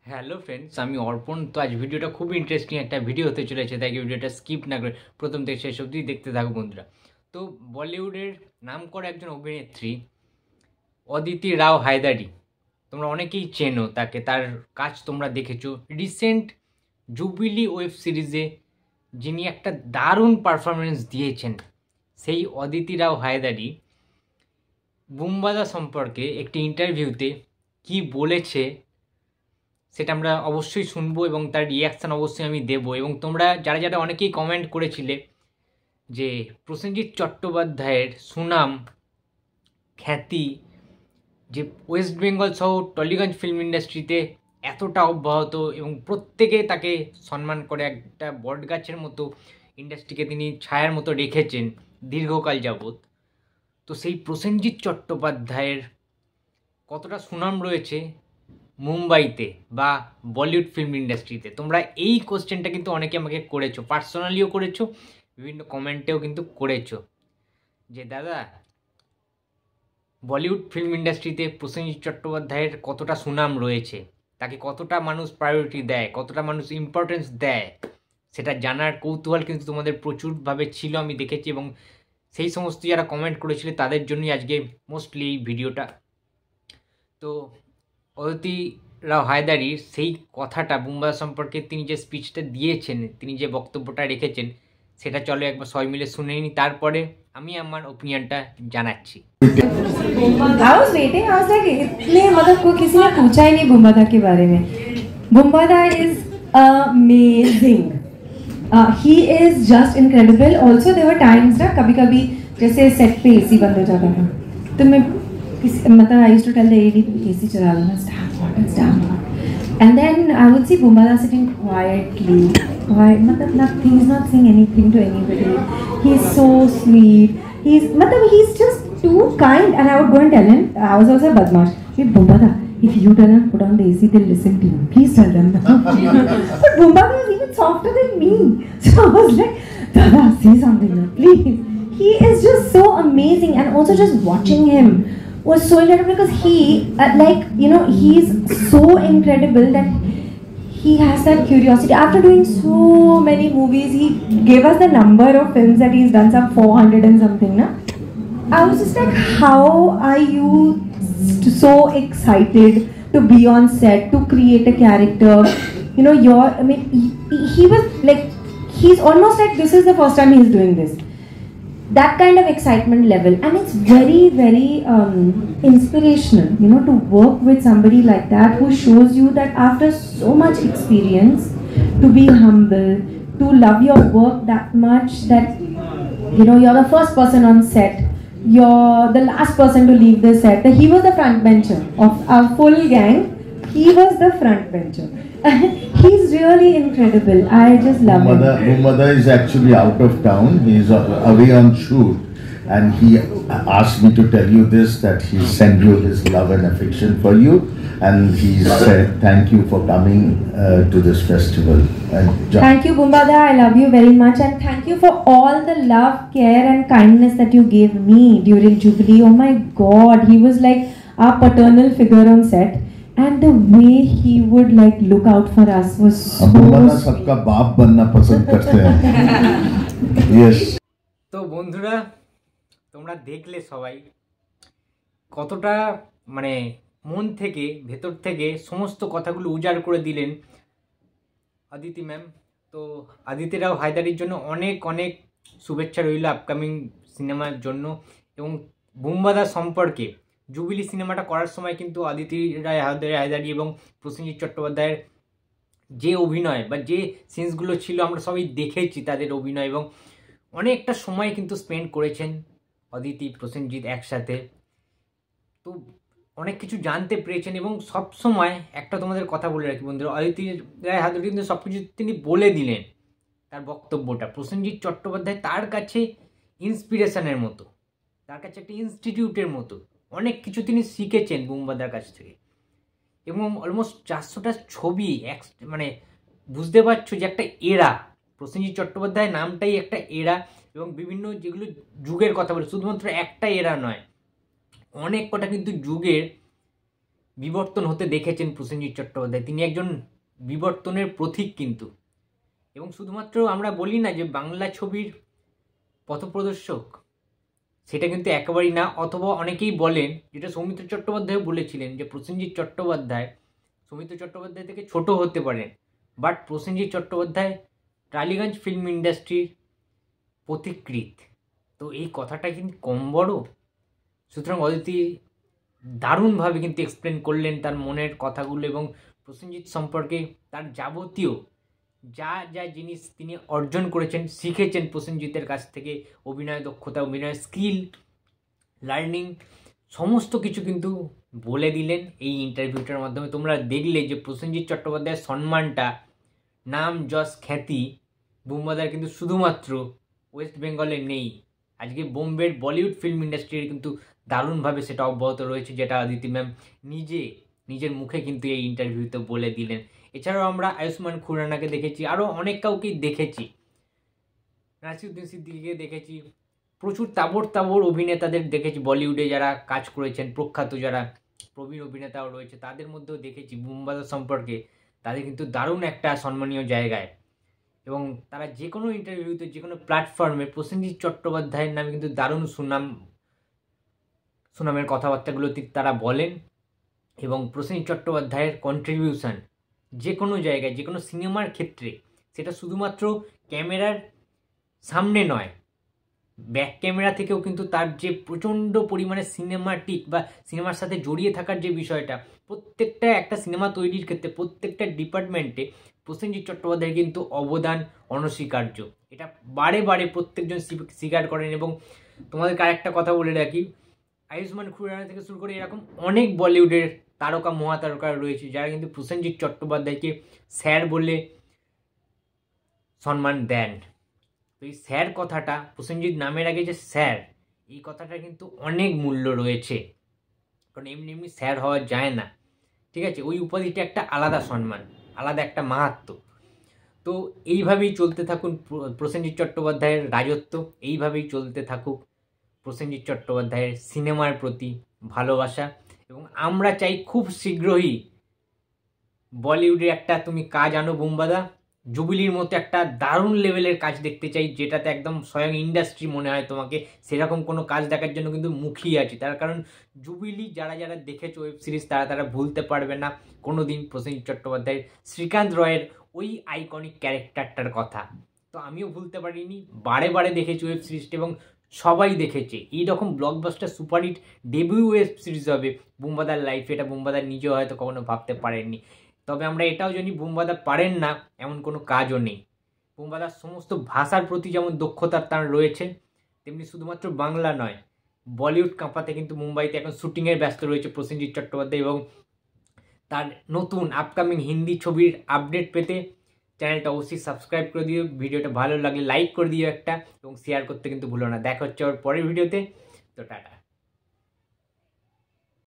Hello friends, আমি অর্পণ। তো আজ ভিডিওটা খুব ইন্টারেস্টিং একটা ভিডিও হতে চলেছে, তাই ভিডিওটা স্কিপ না করে প্রথম থেকে শেষ অবধি দেখতে থাকো বন্ধুরা। তো বলিউডের নামকরা একজন অভিনেত্রী অদিতি রাও হায়দারি, তোমরা অনেকেই চেনো তাকে, তার কাজ তোমরা দেখেছো। রিসেন্ট জুবিলি ওয়েব সিরিজে যিনি একটা দারুণ পারফরমেন্স দিয়েছেন, সেই অদিতি রাও হায়দারি বুমবাদা সম্পর্কে একটি ইন্টারভিউতে কি বলেছে সেটা আমরা অবশ্যই শুনবো এবং তার রিয়াকশান অবশ্যই আমি দেবো। এবং তোমরা যারা যারা অনেকেই কমেন্ট করেছিলে যে প্রসেনজিৎ চট্টোপাধ্যায়ের সুনাম খ্যাতি যে ওয়েস্ট বেঙ্গল সহ টলিগঞ্জ ফিল্ম ইন্ডাস্ট্রিতে এতটা অব্যাহত এবং প্রত্যেকে তাকে সম্মান করে, একটা বটগাছের মতো ইন্ডাস্ট্রিকে তিনি ছায়ার মতো রেখেছেন দীর্ঘকাল যাবৎ। তো সেই প্রসেনজিৎ চট্টোপাধ্যায়ের কতটা সুনাম রয়েছে মুম্বাইতে বা বলিউড ফিল্ম ইন্ডাস্ট্রিতে, তোমরা এই কোশ্চেনটা কিন্তু অনেকে আমাকে করেছো, পার্সোনালিও করেছো, বিভিন্ন কমেন্টেও কিন্তু করেছো যে দাদা বলিউড ফিল্ম ইন্ডাস্ট্রিতে প্রসেনজিৎ চট্টোপাধ্যায়ের কতটা সুনাম রয়েছে, তাকে কতটা মানুষ প্রায়োরিটি দেয়, কতটা মানুষ ইম্পর্টেন্স দেয়, সেটা জানার কৌতূহল কিন্তু তোমাদের প্রচুরভাবে ছিল, আমি দেখেছি। এবং সেই সমস্ত যারা কমেন্ট করেছিল তাদের জন্যই আজকে মোস্টলি এই ভিডিওটা। তো অদিতি রাও হায়দারির সেই কথাটা বুমবাদা সম্পর্কে তিনি যে স্পিচটা দিয়েছেন, তিনি যে বক্তব্যটা রেখেছেন, সেটা চলো একবার সবাই মিলে শুনে নিই, তারপরে আমি আমার ওপিনিয়নটা জানাচ্ছি। I was waiting. I was like, इतने मतलब कोई किसी ने पूछा ही नहीं बुम्बादा के बारे में. Bumbada is amazing. He is just incredible. Also there were times ना कभी-कभी जैसे सेट पे AC बंद हो जाता था, तो मैं मतलब I used to tell the AD AC चला लो ना, it's down. And then I would see Bumbada sitting quietly. मतलब nothing, he's not saying anything to anybody. He's so sweet. He's just too kind. And I would go and tell him, I was also a badmash. Hey Bumbada, if you tell them put on the AC, they'll listen to you. Please tell them. But Bumbada was even softer than me. So I was like, Dada, say something now, please. He is just so amazing, and also just watching him was so incredible because he, he's so incredible that he has that curiosity. After doing so many movies, he gave us the number of films that he's done, some 400 and something, na? I was just like, how are you so excited to be on set, to create a character? You know, he was like, he's almost like this is the first time he's doing this. That kind of excitement level, and it's very, very inspirational, you know, to work with somebody like that who shows you that after so much experience, to be humble, to love your work that much that, you know, you're the first person on set, you're the last person to leave the set. He was the front bencher of our full gang. He was the front bencher. He's really incredible. I just love him. Bumbada is actually out of town. He's away on shoot, and he asked me to tell you this, that he sent you his love and affection for you, and he said thank you for coming to this festival. Thank you Bumbada, I love you very much, and thank you for all the love, care and kindness that you gave me during Jubilee. Oh my God, he was like our paternal figure on set. And the way he would like look out for us was so Bumbada सबका बाप बनना पसंद करते हैं. Yes. তো বন্ধুরা, তোমরা দেখলে সবাই কতটা মানে মন থেকে ভেতর থেকে সমস্ত কথাগুলো উজাড় করে দিলেন অদিতি ম্যাম। তো অদিতি রাও হায়দারির জন্য অনেক অনেক শুভেচ্ছা রইল আপকামিং সিনেমার জন্য। এবং বুমবাদা সম্পর্কে জুবিলি সিনেমাটা করার সময় কিন্তু অদিতি রায় হায়দারি এবং প্রসেনজিৎ চট্টোপাধ্যায়ের যে অভিনয় বা যে সিনসগুলো ছিল আমরা সবাই দেখেছি তাদের অভিনয়, এবং অনেকটা সময় কিন্তু স্পেন্ড করেছেন অদিতি প্রসেনজিৎ একসাথে। তো অনেক কিছু জানতে পেরেছেন, এবং সব সময় একটা তোমাদের কথা বলে রাখি বন্ধুরা, অদিতি রায় হায়দারি কিন্তু সব কিছু তিনি বলে দিলেন তার বক্তব্যটা। প্রসেনজিৎ চট্টোপাধ্যায় তার কাছে ইন্সপিরেশনের মতো, তার কাছে একটা ইনস্টিটিউটের মতো, অনেক কিছু তিনি শিখেছেন বুমবাদার কাছ থেকে। এবং অলমোস্ট 400টা ছবি মানে বুঝতে পারছো যে একটা এরা, প্রসেনজিৎ চট্টোপাধ্যায় নামটাই একটা এরা, এবং বিভিন্ন যেগুলো যুগের কথা বলে, শুধুমাত্র একটা এরা নয়, অনেক কটা কিন্তু যুগের বিবর্তন হতে দেখেছেন প্রসেনজিৎ চট্টোপাধ্যায়। তিনি একজন বিবর্তনের প্রতীক কিন্তু। এবং শুধুমাত্র আমরা বলি না যে বাংলা ছবির পথপ্রদর্শক, সেটা কিন্তু একেবারেই না। অথবা অনেকেই বলেন, যেটা সৌমিত্র চট্টোপাধ্যায় বলেছিলেন, যে প্রসেনজিৎ চট্টোপাধ্যায় সৌমিত্র চট্টোপাধ্যায় থেকে ছোট হতে পারেন, বাট প্রসেনজিৎ চট্টোপাধ্যায় টালিগঞ্জ ফিল্ম ইন্ডাস্ট্রির পথিকৃৎ। তো এই কথাটা কিন্তু কম বড়। সুতরাং অদিতি দারুণভাবে কিন্তু এক্সপ্লেন করলেন তার মনের কথাগুলো এবং প্রসেনজিৎ সম্পর্কে তার যাবতীয় যা যা জিনিস তিনি অর্জন করেছেন, শিখেছেন প্রসেনজিতের কাছ থেকে, অভিনয় দক্ষতা, অভিনয় স্কিল, লার্নিং, সমস্ত কিছু কিন্তু বলে দিলেন এই ইন্টারভিউটার মাধ্যমে। তোমরা দেখলে যে প্রসেনজিৎ চট্টোপাধ্যায়ের সম্মানটা, নাম, যশ, খ্যাতি বুম্বাদার কিন্তু শুধুমাত্র ওয়েস্ট বেঙ্গলে নেই, আজকে বোম্বের বলিউড ফিল্ম ইন্ডাস্ট্রির কিন্তু দারুণভাবে সেটা অব্যাহত রয়েছে, যেটা অদিতি ম্যাম নিজের মুখে কিন্তু এই ইন্টারভিউতে বলে দিলেন। এছাড়াও আমরা আয়ুষ্মান খুরানাকে দেখেছি, আরও অনেক কাউকেই দেখেছি, নাসিরুদ্দিন সিদ্দিকীকে দেখেছি, প্রচুর তাবড় অভিনেতাদের দেখেছি বলিউডে যারা কাজ করেছেন, প্রখ্যাত যারা প্রবীণ অভিনেতাও রয়েছে, তাদের মধ্যেও দেখেছি বুম্বাদা সম্পর্কে তাদের কিন্তু দারুণ একটা সম্মানীয় জায়গায়। এবং তারা যে কোনো ইন্টারভিউতে, যে কোনো প্ল্যাটফর্মে প্রসেনজিৎ চট্টোপাধ্যায়ের নামে কিন্তু দারুণ সুনামের কথাবার্তাগুলো তারা বলেন। এবং প্রসেনজিৎ চট্টোপাধ্যায়ের কন্ট্রিবিউশন যে কোনো জায়গায়, যে কোনো সিনেমার ক্ষেত্রে, সেটা শুধুমাত্র ক্যামেরার সামনে নয়, ব্যাক ক্যামেরা থেকেও কিন্তু তার যে প্রচণ্ড পরিমাণে সিনেমাটিক বা সিনেমার সাথে জড়িয়ে থাকার যে বিষয়টা, প্রত্যেকটা একটা সিনেমা তৈরির ক্ষেত্রে প্রত্যেকটা ডিপার্টমেন্টে প্রসেনজিৎ চট্টোপাধ্যায়ের কিন্তু অবদান অনস্বীকার্য। এটা বারে বারে প্রত্যেকজন স্বীকার করেন। এবং তোমাদেরকে আরেকটা কথা বলে রাখি, আয়ুষ্মান খুরানা থেকে শুরু করে এরকম অনেক বলিউডের তারকা, মহাতারকা রয়েছে যারা কিন্তু প্রসেনজিৎ চট্টোপাধ্যায়কে স্যার বলে সম্মান দেন। তো এই স্যার কথাটা, প্রসেনজিৎ নামের আগে যে স্যার, এই কথাটা কিন্তু অনেক মূল্য রয়েছে, কারণ এমনি এমনি স্যার হওয়া যায় না, ঠিক আছে? ওই উপাধিটা একটা আলাদা সম্মান, আলাদা একটা মাহাত্ম্য। তো এইভাবেই চলতে থাকুন প্রসেনজিৎ চট্টোপাধ্যায়ের রাজত্ব, এইভাবেই চলতে থাকুক প্রসেনজিৎ চট্টোপাধ্যায়ের সিনেমার প্রতি ভালোবাসা। এবং আমরা চাই খুব শীঘ্রই বলিউডে একটা তুমি কাজ আনো বুম্বাদা, জুবিলির মতো একটা দারুণ লেভেলের কাজ দেখতে চাই, যেটাতে একদম স্বয়ং ইন্ডাস্ট্রি মনে হয় তোমাকে। সেরকম কোনো কাজ দেখার জন্য কিন্তু মুখিয়ে আছি, তার কারণ জুবিলি যারা দেখেছে ওয়েব সিরিজ, তারা ভুলতে পারবে না কোনো দিন প্রসেনজিৎ চট্টোপাধ্যায়ের শ্রীকান্ত রয়ের ওই আইকনিক ক্যারেক্টারটার কথা। তো আমিও ভুলতে পারিনি, বারে বারে দেখেছি ওয়েব সিরিজটা এবং সবাই দেখেছে। এইরকম blockbuster superhit debut web series হবে বুম্বাদার লাইফে, এটা বুম্বাদার নিজেও হয়তো কখনো ভাবতে পারেননি। তবে আমরা এটাও জানি বুম্বাদা পারেন না এমন কোনো কাজও নেই। বুম্বাদার সমস্ত ভাষার প্রতি যেমন দক্ষতা তার রয়েছে, তেমনি শুধুমাত্র বাংলা নয়, বলিউড কাঁপাতে কিন্তু মুম্বাইতে এখন শুটিংয়ের ব্যস্ত রয়েছে প্রসেনজিৎ চট্টোপাধ্যায়। এবং তার নতুন আপকামিং হিন্দি ছবির আপডেট পেতে চ্যানেলটা অবশ্যই সাবস্ক্রাইব করে দিও, ভিডিওটা ভালো লাগলে লাইক করে দিও একটা, এবং শেয়ার করতে কিন্তু ভুলো না। দেখা হচ্ছে ওর পরের ভিডিওতে। তো টাটা।